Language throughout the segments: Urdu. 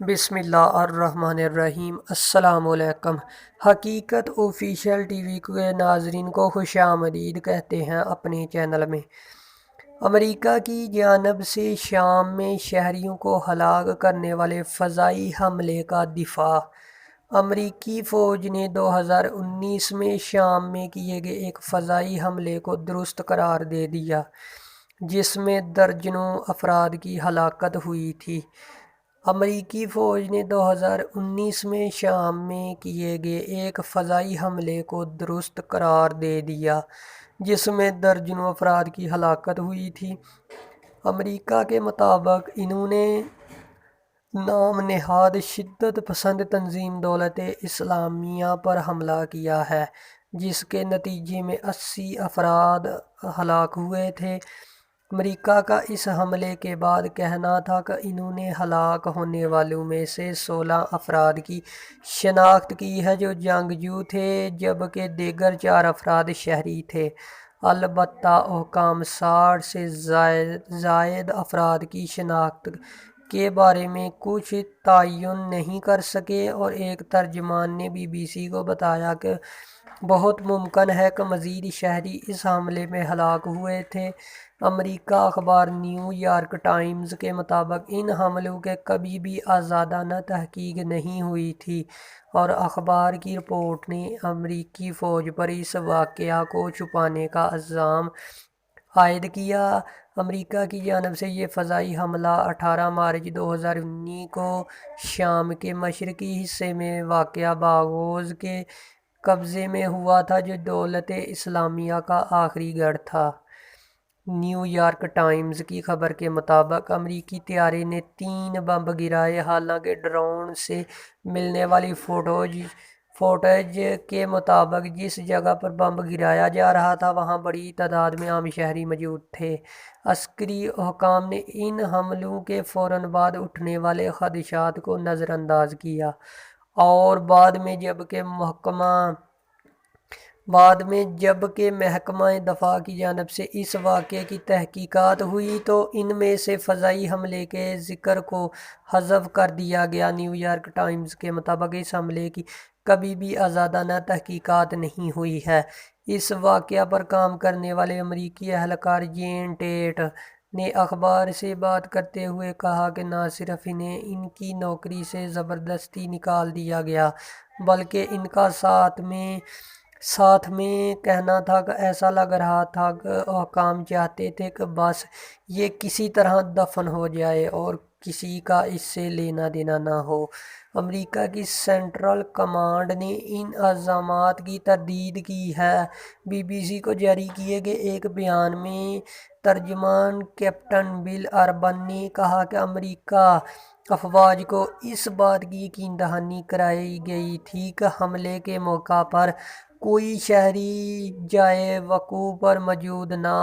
بسم اللہ الرحمن الرحیم۔ السلام علیکم۔ حقیقت آفیشیل ٹی وی کے ناظرین کو خوش آمدید کہتے ہیں اپنے چینل میں۔ امریکہ کی جانب سے شام میں شہریوں کو ہلاک کرنے والے فضائی حملے کا دفاع۔ امریکی فوج نے 2019 میں شام میں کیے گئے ایک فضائی حملے کو درست قرار دے دیا جس میں درجنوں افراد کی ہلاکت ہوئی تھی۔ امریکی فوج نے 2019 میں شام میں کیے گئے ایک فضائی حملے کو درست قرار دے دیا جس میں درجنوں افراد کی ہلاکت ہوئی تھی۔ امریکہ کے مطابق انہوں نے نام نہاد شدت پسند تنظیم دولت اسلامیہ پر حملہ کیا ہے جس کے نتیجے میں 80 افراد ہلاک ہوئے تھے۔ امریکہ کا اس حملے کے بعد کہنا تھا کہ انہوں نے ہلاک ہونے والوں میں سے 16 افراد کی شناخت کی ہے جو جنگجو تھے جبکہ دیگر 4 افراد شہری تھے۔ البتہ حکام 60 سے زائد افراد کی شناخت کے بارے میں کچھ تعین نہیں کر سکے اور ایک ترجمان نے BBC کو بتایا کہ بہت ممکن ہے کہ مزید شہری اس حملے میں ہلاک ہوئے تھے۔ امریکہ اخبار نیو یارک ٹائمز کے مطابق ان حملوں کے کبھی بھی آزادانہ تحقیق نہیں ہوئی تھی اور اخبار کی رپورٹ نے امریکی فوج پر اس واقعہ کو چھپانے کا الزام عائد کیا۔ امریکہ کی جانب سے یہ فضائی حملہ 18 مارچ 2019 کو شام کے مشرقی حصے میں واقع باغوز کے قبضے میں ہوا تھا جو دولت اسلامیہ کا آخری گڑھ تھا۔ نیو یارک ٹائمز کی خبر کے مطابق امریکی طیارے نے 3 بم گرائے، حالانکہ ڈرون سے ملنے والی فوٹیج کے مطابق جس جگہ پر بم گرایا جا رہا تھا وہاں بڑی تعداد میں عام شہری موجود تھے۔ عسکری حکام نے ان حملوں کے فوراً بعد اٹھنے والے خدشات کو نظر انداز کیا اور جبکہ محکمہ دفاع کی جانب سے اس واقعے کی تحقیقات ہوئی تو ان میں سے فضائی حملے کے ذکر کو حذف کر دیا گیا۔ نیو یارک ٹائمز کے مطابق اس حملے کی کبھی بھی آزادانہ تحقیقات نہیں ہوئی ہے۔ اس واقعہ پر کام کرنے والے امریکی اہلکار جین ٹیٹ نے اخبار سے بات کرتے ہوئے کہا کہ نہ صرف انہیں ان کی نوکری سے زبردستی نکال دیا گیا بلکہ ان کا ساتھ میں کہنا تھا کہ ایسا لگ رہا تھا کہ حکام چاہتے تھے کہ بس یہ کسی طرح دفن ہو جائے اور کسی کا اس سے لینا دینا نہ ہو۔ امریکہ کی سینٹرل کمانڈ نے ان الزامات کی تردید کی ہے۔ BBC کو جاری کیے گئے ایک بیان میں ترجمان کیپٹن بل اربن نے کہا کہ امریکہ افواج کو اس بات کی یقین دہانی کرائی گئی تھی کہ حملے کے موقع پر کوئی شہری جائے وقوع پر موجود نہ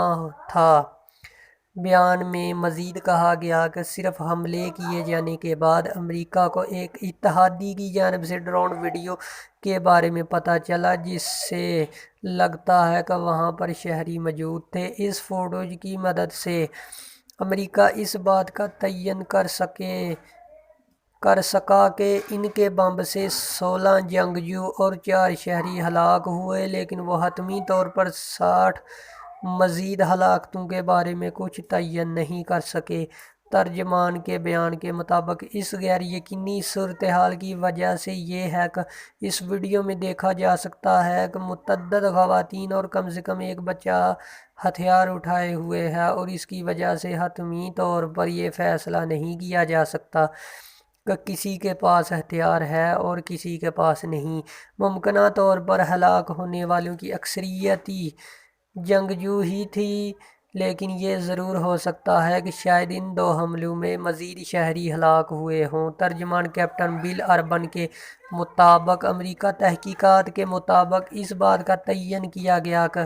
تھا۔ بیان میں مزید کہا گیا کہ صرف حملے کیے جانے کے بعد امریکہ کو ایک اتحادی کی جانب سے ڈرون ویڈیو کے بارے میں پتہ چلا جس سے لگتا ہے کہ وہاں پر شہری موجود تھے۔ اس فوٹیج کی مدد سے امریکہ اس بات کا تعین کر سکا کہ ان کے بم سے 16 جنگجو اور 4 شہری ہلاک ہوئے لیکن وہ حتمی طور پر 60 مزید ہلاکتوں کے بارے میں کچھ تعین نہیں کر سکے۔ ترجمان کے بیان کے مطابق اس غیر یقینی صورتحال کی وجہ سے یہ ہے کہ اس ویڈیو میں دیکھا جا سکتا ہے کہ متعدد خواتین اور کم سے کم ایک بچہ ہتھیار اٹھائے ہوئے ہے اور اس کی وجہ سے حتمی طور پر یہ فیصلہ نہیں کیا جا سکتا کہ کسی کے پاس ہتھیار ہے اور کسی کے پاس نہیں۔ ممکنہ طور پر ہلاک ہونے والوں کی اکثریت جنگجو ہی تھی لیکن یہ ضرور ہو سکتا ہے کہ شاید ان 2 حملوں میں مزید شہری ہلاک ہوئے ہوں۔ ترجمان کیپٹن بل اربن کے مطابق امریکی تحقیقات کے مطابق اس بات کا تعین کیا گیا کہ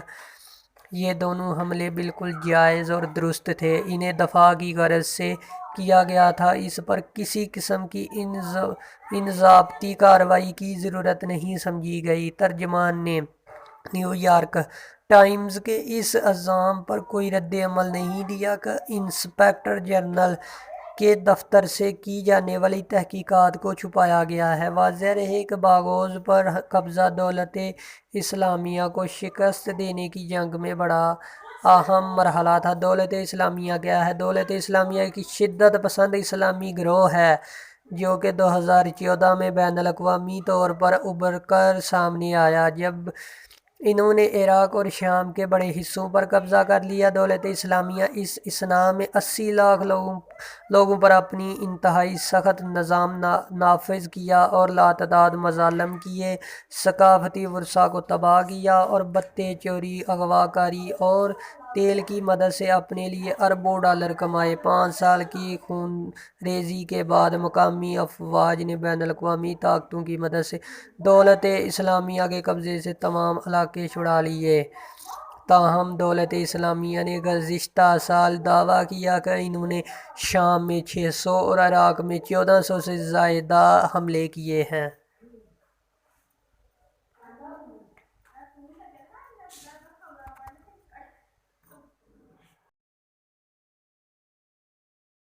یہ دونوں حملے بالکل جائز اور درست تھے، انہیں دفاع کی غرض سے کیا گیا تھا، اس پر کسی قسم کی انضباطی کارروائی کی ضرورت نہیں سمجھی گئی۔ ترجمان نے نیو یارک ٹائمز کے اس الزام پر کوئی رد عمل نہیں دیا کہ انسپکٹر جنرل کے دفتر سے کی جانے والی تحقیقات کو چھپایا گیا ہے۔ واضح رہے کہ باغوز پر قبضہ دولت اسلامیہ کو شکست دینے کی جنگ میں بڑا اہم مرحلہ تھا۔ دولت اسلامیہ کیا ہے؟ دولت اسلامیہ ایک شدت پسند اسلامی گروہ ہے جو کہ 2014 میں بین الاقوامی طور پر ابھر کر سامنے آیا جب انہوں نے عراق اور شام کے بڑے حصوں پر قبضہ کر لیا۔ دولت اسلامیہ اس اثناء میں 80 لاکھ لوگوں پر اپنی انتہائی سخت نظام نافذ کیا اور لاتعداد مظالم کیے، ثقافتی ورثہ کو تباہ کیا اور بتیں چوری، اغوا کاری اور تیل کی مدد سے اپنے لیے اربوں ڈالر کمائے۔ 5 سال کی خون ریزی کے بعد مقامی افواج نے بین الاقوامی طاقتوں کی مدد سے دولت اسلامیہ کے قبضے سے تمام علاقے چھڑا لیے۔ تاہم دولت اسلامیہ نے گزشتہ سال دعویٰ کیا کہ انہوں نے شام میں 600 اور عراق میں 1400 سے زائد حملے کیے ہیں۔